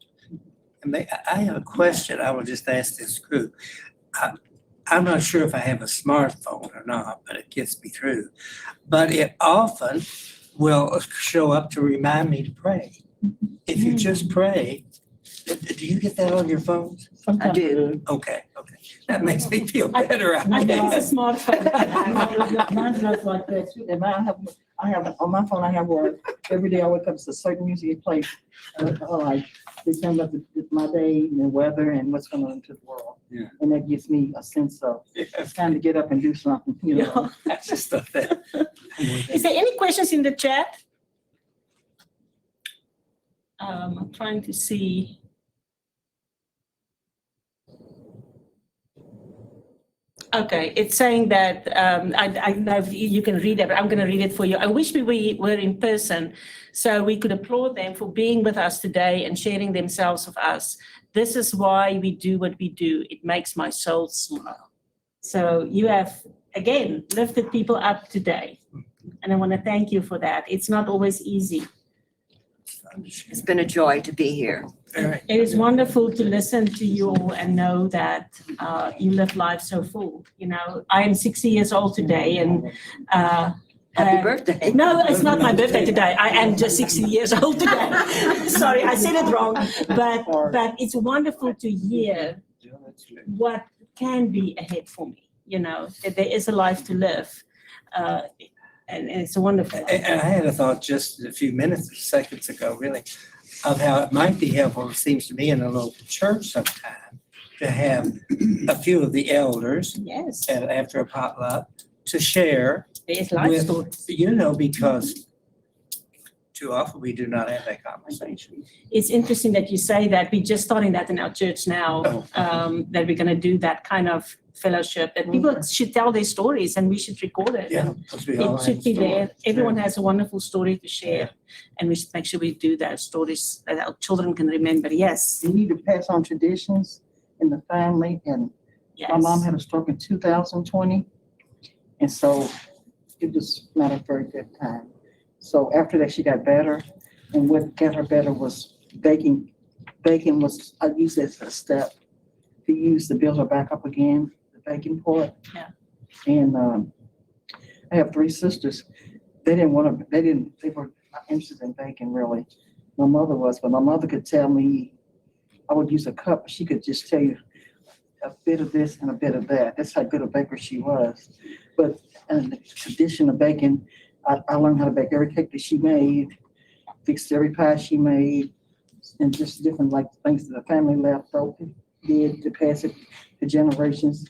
I have a question. I will just ask this group. I'm not sure if I have a smartphone or not, but it gets me through. But it often will show up to remind me to pray. If you just pray, do you get that on your phones? I do. Okay. That makes me feel better. I think it's a smartphone. Mine's not like that too. And I have on my phone. I have where every day I wake up, it's a certain music it plays. Like they tell me about my day and the weather and what's going on into the world. Yeah. And that gives me a sense of it's time to get up and do something. That's just stuff that. Is there any questions in the chat? I'm trying to see. Okay, it's saying that, I know if you can read it, but I'm going to read it for you. I wish we were in person so we could applaud them for being with us today and sharing themselves with us. This is why we do what we do. It makes my soul smile. So you have, again, lifted people up today. And I want to thank you for that. It's not always easy. It's been a joy to be here. It is wonderful to listen to you all and know that you live life so full. I am 60 years old today, and Happy birthday. No, it's not my birthday today. I am just 60 years old today. Sorry, I said it wrong. But it's wonderful to hear what can be ahead for me, that there is a life to live. And it's wonderful. And I had a thought just a few seconds ago, really, of how it might be helpful, it seems to me, in a local church sometime, to have a few of the elders Yes, after a potluck to share there's life with, stories. because too often we do not have that conversation. It's interesting that you say that. We're just starting that in our church now, that we're going to do that kind of fellowship, that people should tell their stories and we should record it. Yeah. because we all It should have be there. stories. Everyone has a wonderful story to share, and we should make sure we do those stories that our children can remember. Yes, We need to pass on traditions in the family, and yes. my mom had a stroke in 2020, and so it was not a very good time. So after that, she got better, and what got her better was baking. Baking was, I used it as a step to use to build her back up again, the baking part. Yeah. And I have 3 sisters. They were not interested in baking really. My mother was, but my mother could tell me, I would use a cup, she could just tell you a bit of this and a bit of that. That's how good a baker she was. But in the tradition of baking, I learned how to bake every cake that she made, fixed every pie she made, and just different things that the family left over, did to pass it to generations.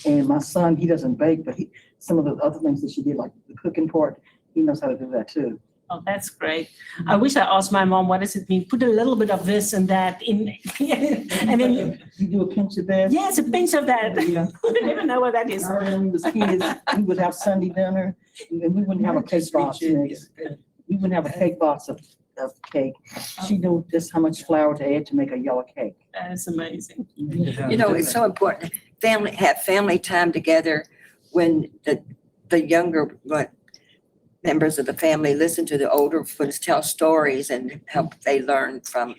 And my son, he doesn't bake, but some of the other things that she did, like the cooking part, he knows how to do that too. Oh, that's great. I wish I asked my mom, what does it mean? Put a little bit of this and that in, and then, You do a pinch of this. yes, a pinch of that. Yeah. I don't even know what that is. I remember as kids, we would have Sunday dinner, and we wouldn't have a cake box mix. We wouldn't have a cake box of cake. She knew just how much flour to add to make a yellow cake. That is amazing. It's so important. Have family time together when the younger members of the family listen to the older ones tell stories and help they learn from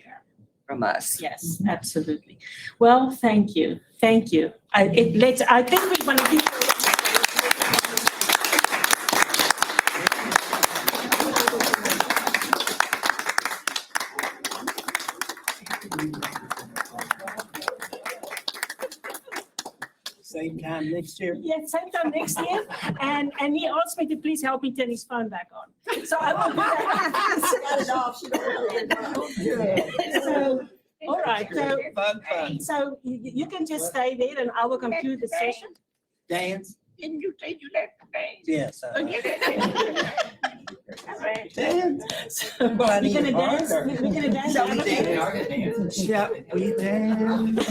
us. Yes, absolutely. Well, thank you. Thank you. I think we want to give. Same time next year. Yeah, same time next year. And he asked me to please help me turn his phone back on. So I will do that. So, all right. So you can just stay there and I will conclude the session. Dance? Didn't you say you left today? Yes. Dance. Well, I We're need gonna a dance. partner. We're gonna dance. So we dance. Shall we dance?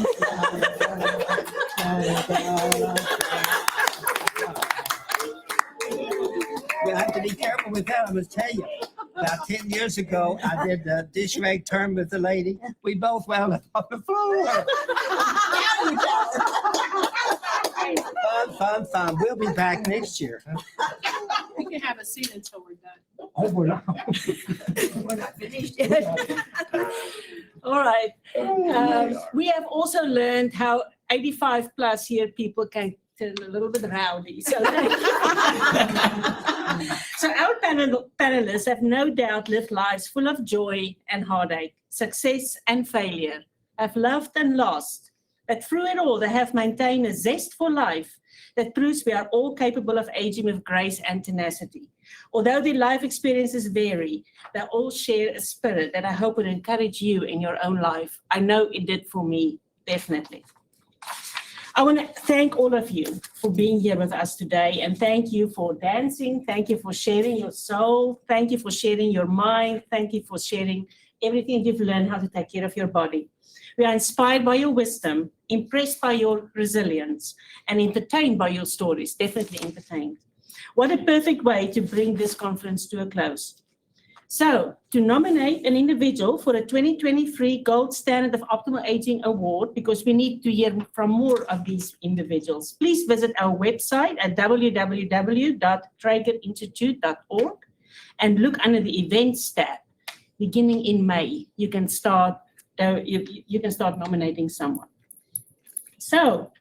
Well, I have to be careful with that, I must tell you. About 10 years ago, I did the dish rag turn with the lady. We both wound up on the floor. Fun. We'll be back next year. We can have a seat until we're done. Oh, we're not. We're not finished yet. All right. We have also learned how 85 plus here people can turn a little bit rowdy. So, so our panelists have no doubt lived lives full of joy and heartache, success and failure, have loved and lost, but through it all they have maintained a zest for life that proves we are all capable of aging with grace and tenacity. Although their life experiences vary, they all share a spirit that I hope will encourage you in your own life. I know it did for me, definitely. I want to thank all of you for being here with us today, and thank you for dancing. Thank you for sharing your soul. Thank you for sharing your mind. Thank you for sharing everything you've learned how to take care of your body. We are inspired by your wisdom, impressed by your resilience, and entertained by your stories, definitely entertained. What a perfect way to bring this conference to a close. So, to nominate an individual for the 2023 Gold Standard of Optimal Aging Award, because we need to hear from more of these individuals, please visit our website at www.tragerinstitute.org and look under the events tab. Beginning in May, you can start nominating someone. So,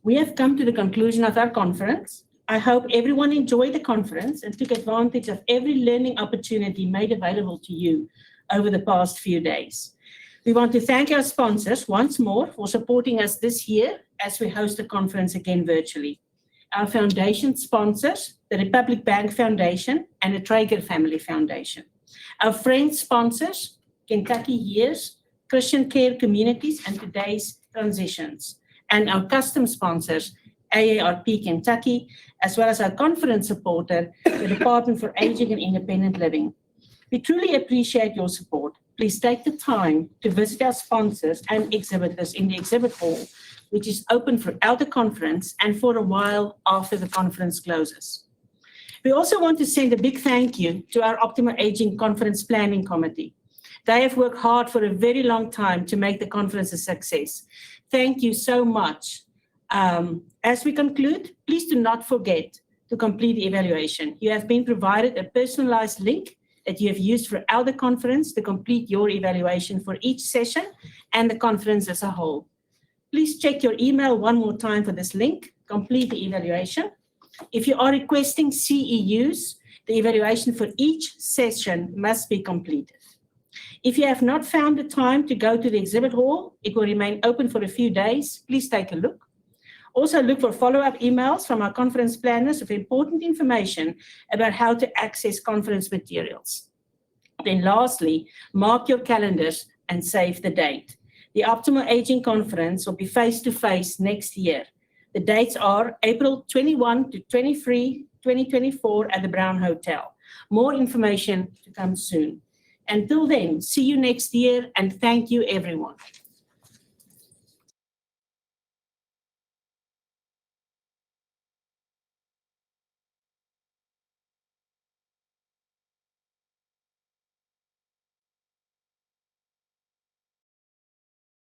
we have come to the conclusion of our conference. I hope everyone enjoyed the conference and took advantage of every learning opportunity made available to you over the past few days. We want to thank our sponsors once more for supporting us this year as we host the conference again virtually. Our foundation sponsors, the Republic Bank Foundation and the Traeger Family Foundation. Our friend sponsors, Kentucky Years, Christian Care Communities, and Today's Transitions. And our custom sponsors, AARP Kentucky, as well as our conference supporter, the Department for Aging and Independent Living. We truly appreciate your support. Please take the time to visit our sponsors and exhibitors in the exhibit hall, which is open throughout the conference and for a while after the conference closes. We also want to send a big thank you to our Optimal Aging Conference Planning Committee. They have worked hard for a very long time to make the conference a success. Thank you so much. As we conclude, please do not forget to complete the evaluation. You have been provided a personalized link that you have used throughout the conference to complete your evaluation for each session and the conference as a whole. Please check your email one more time for this link, complete the evaluation. If you are requesting CEUs, the evaluation for each session must be completed. If you have not found the time to go to the exhibit hall, it will remain open for a few days. Please take a look. Also look for follow-up emails from our conference planners with important information about how to access conference materials. Then lastly, mark your calendars and save the date. The Optimal Aging Conference will be face-to-face next year. The dates are April 21 to 23, 2024 at the Brown Hotel. More information to come soon. Until then, see you next year and thank you everyone.